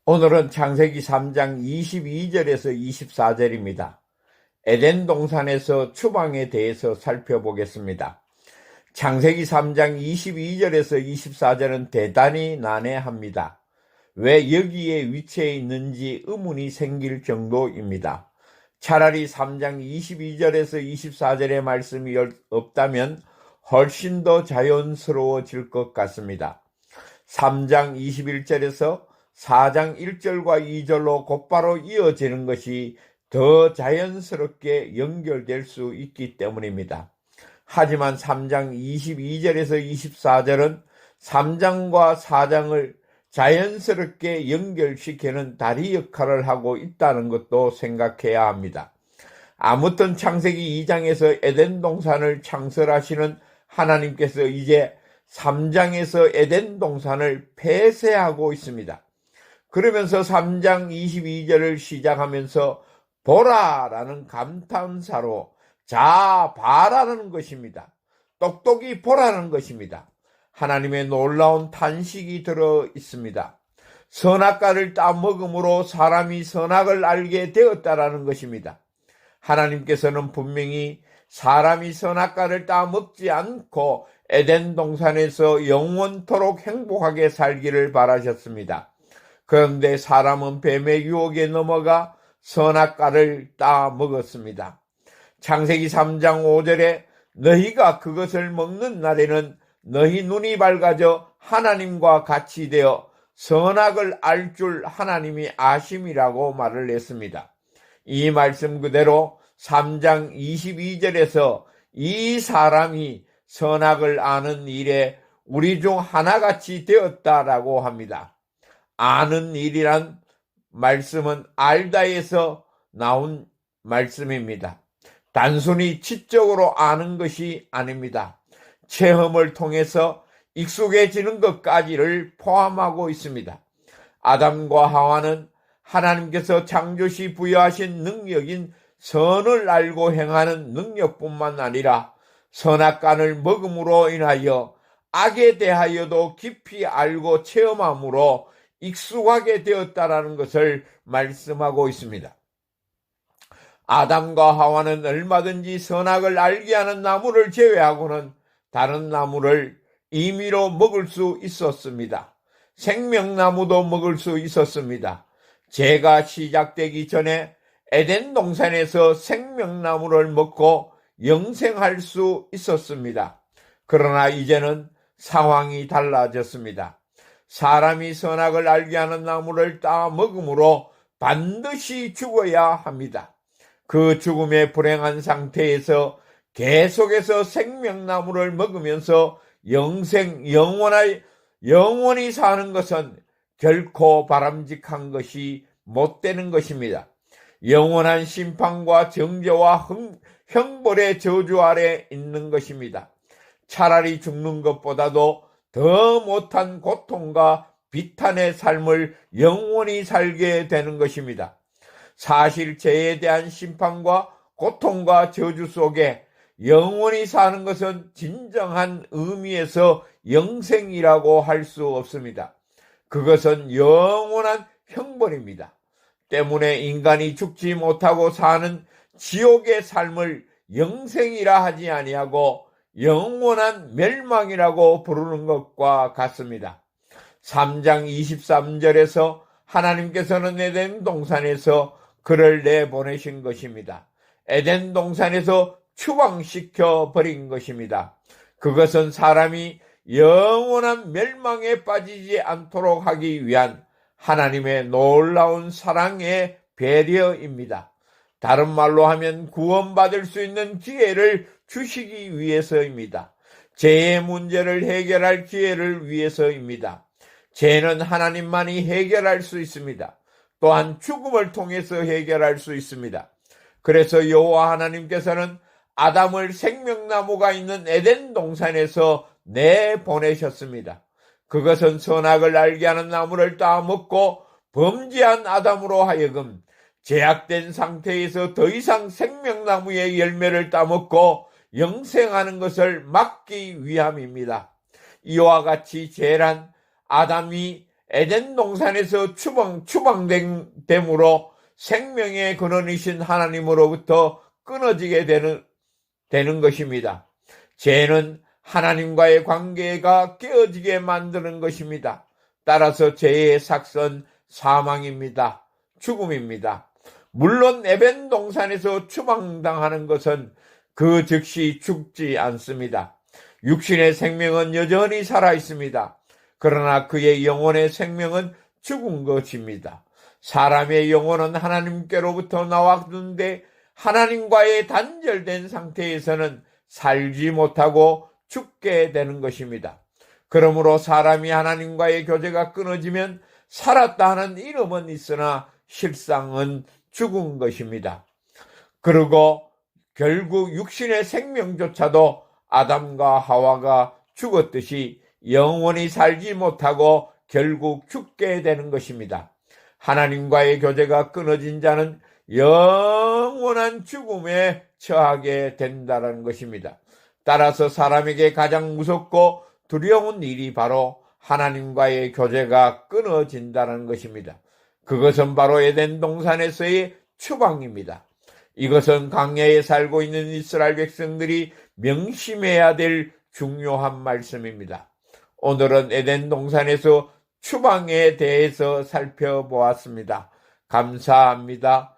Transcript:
오늘은 창세기 3장 22절에서 24절입니다. 에덴 동산에서 추방에 대해서 살펴보겠습니다. 창세기 3장 22절에서 24절은 대단히 난해합니다. 왜 여기에 위치해 있는지 의문이 생길 정도입니다. 차라리 3장 22절에서 24절의 말씀이 없다면 훨씬 더 자연스러워질 것 같습니다. 3장 21절에서 4장 1절과 2절로 곧바로 이어지는 것이 더 자연스럽게 연결될 수 있기 때문입니다. 하지만 3장 22절에서 24절은 3장과 4장을 자연스럽게 연결시키는 다리 역할을 하고 있다는 것도 생각해야 합니다. 아무튼 창세기 2장에서 에덴 동산을 창설하시는 하나님께서 이제 3장에서 에덴 동산을 폐쇄하고 있습니다. 그러면서 3장 22절을 시작하면서 보라라는 감탄사로 자 봐라는 것입니다. 똑똑히 보라는 것입니다. 하나님의 놀라운 탄식이 들어 있습니다. 선악과를 따먹음으로 사람이 선악을 알게 되었다라는 것입니다. 하나님께서는 분명히 사람이 선악과를 따먹지 않고 에덴 동산에서 영원토록 행복하게 살기를 바라셨습니다. 그런데 사람은 뱀의 유혹에 넘어가 선악과를 따먹었습니다. 창세기 3장 5절에 너희가 그것을 먹는 날에는 너희 눈이 밝아져 하나님과 같이 되어 선악을 알 줄 하나님이 아심이라고 말을 했습니다. 이 말씀 그대로 3장 22절에서 이 사람이 선악을 아는 일에 우리 중 하나같이 되었다라고 합니다. 아는 일이란 말씀은 알다에서 나온 말씀입니다. 단순히 지적으로 아는 것이 아닙니다. 체험을 통해서 익숙해지는 것까지를 포함하고 있습니다. 아담과 하와는 하나님께서 창조시 부여하신 능력인 선을 알고 행하는 능력뿐만 아니라 선악과를 먹음으로 인하여 악에 대하여도 깊이 알고 체험함으로 익숙하게 되었다라는 것을 말씀하고 있습니다. 아담과 하와는 얼마든지 선악을 알게 하는 나무를 제외하고는 다른 나무를 임의로 먹을 수 있었습니다. 생명나무도 먹을 수 있었습니다. 죄가 시작되기 전에 에덴 동산에서 생명나무를 먹고 영생할 수 있었습니다. 그러나 이제는 상황이 달라졌습니다. 사람이 선악을 알게 하는 나무를 따 먹음으로 반드시 죽어야 합니다. 그 죽음의 불행한 상태에서 계속해서 생명나무를 먹으면서 영원히 사는 것은 결코 바람직한 것이 못 되는 것입니다. 영원한 심판과 정죄와 형벌의 저주 아래 있는 것입니다. 차라리 죽는 것보다도 더 못한 고통과 비탄의 삶을 영원히 살게 되는 것입니다. 사실 죄에 대한 심판과 고통과 저주 속에 영원히 사는 것은 진정한 의미에서 영생이라고 할 수 없습니다. 그것은 영원한 형벌입니다. 때문에 인간이 죽지 못하고 사는 지옥의 삶을 영생이라 하지 아니하고 영원한 멸망이라고 부르는 것과 같습니다. 3장 23절에서 하나님께서는 에덴 동산에서 그를 내보내신 것입니다. 에덴 동산에서 추방시켜 버린 것입니다. 그것은 사람이 영원한 멸망에 빠지지 않도록 하기 위한 하나님의 놀라운 사랑의 배려입니다. 다른 말로 하면 구원받을 수 있는 기회를 주시기 위해서입니다. 죄의 문제를 해결할 기회를 위해서입니다. 죄는 하나님만이 해결할 수 있습니다. 또한 죽음을 통해서 해결할 수 있습니다. 그래서 여호와 하나님께서는 아담을 생명나무가 있는 에덴 동산에서 내보내셨습니다. 그것은 선악을 알게 하는 나무를 따먹고 범죄한 아담으로 하여금 제약된 상태에서 더 이상 생명나무의 열매를 따먹고 영생하는 것을 막기 위함입니다. 이와 같이 죄란 아담이 에덴 동산에서 추방됨으로 생명의 근원이신 하나님으로부터 끊어지게 되는 것입니다. 죄는 하나님과의 관계가 깨어지게 만드는 것입니다. 따라서 죄의 삭선 사망입니다. 죽음입니다. 물론 에덴 동산에서 추방당하는 것은 그 즉시 죽지 않습니다. 육신의 생명은 여전히 살아 있습니다. 그러나 그의 영혼의 생명은 죽은 것입니다. 사람의 영혼은 하나님께로부터 나왔는데 하나님과의 단절된 상태에서는 살지 못하고 죽게 되는 것입니다. 그러므로 사람이 하나님과의 교제가 끊어지면 살았다 하는 이름은 있으나 실상은 죽은 것입니다. 그리고 결국 육신의 생명조차도 아담과 하와가 죽었듯이 영원히 살지 못하고 결국 죽게 되는 것입니다. 하나님과의 교제가 끊어진 자는 영원한 죽음에 처하게 된다는 것입니다. 따라서 사람에게 가장 무섭고 두려운 일이 바로 하나님과의 교제가 끊어진다는 것입니다. 그것은 바로 에덴 동산에서의 추방입니다. 이것은 광야에 살고 있는 이스라엘 백성들이 명심해야 될 중요한 말씀입니다. 오늘은 에덴 동산에서 추방에 대해서 살펴보았습니다. 감사합니다.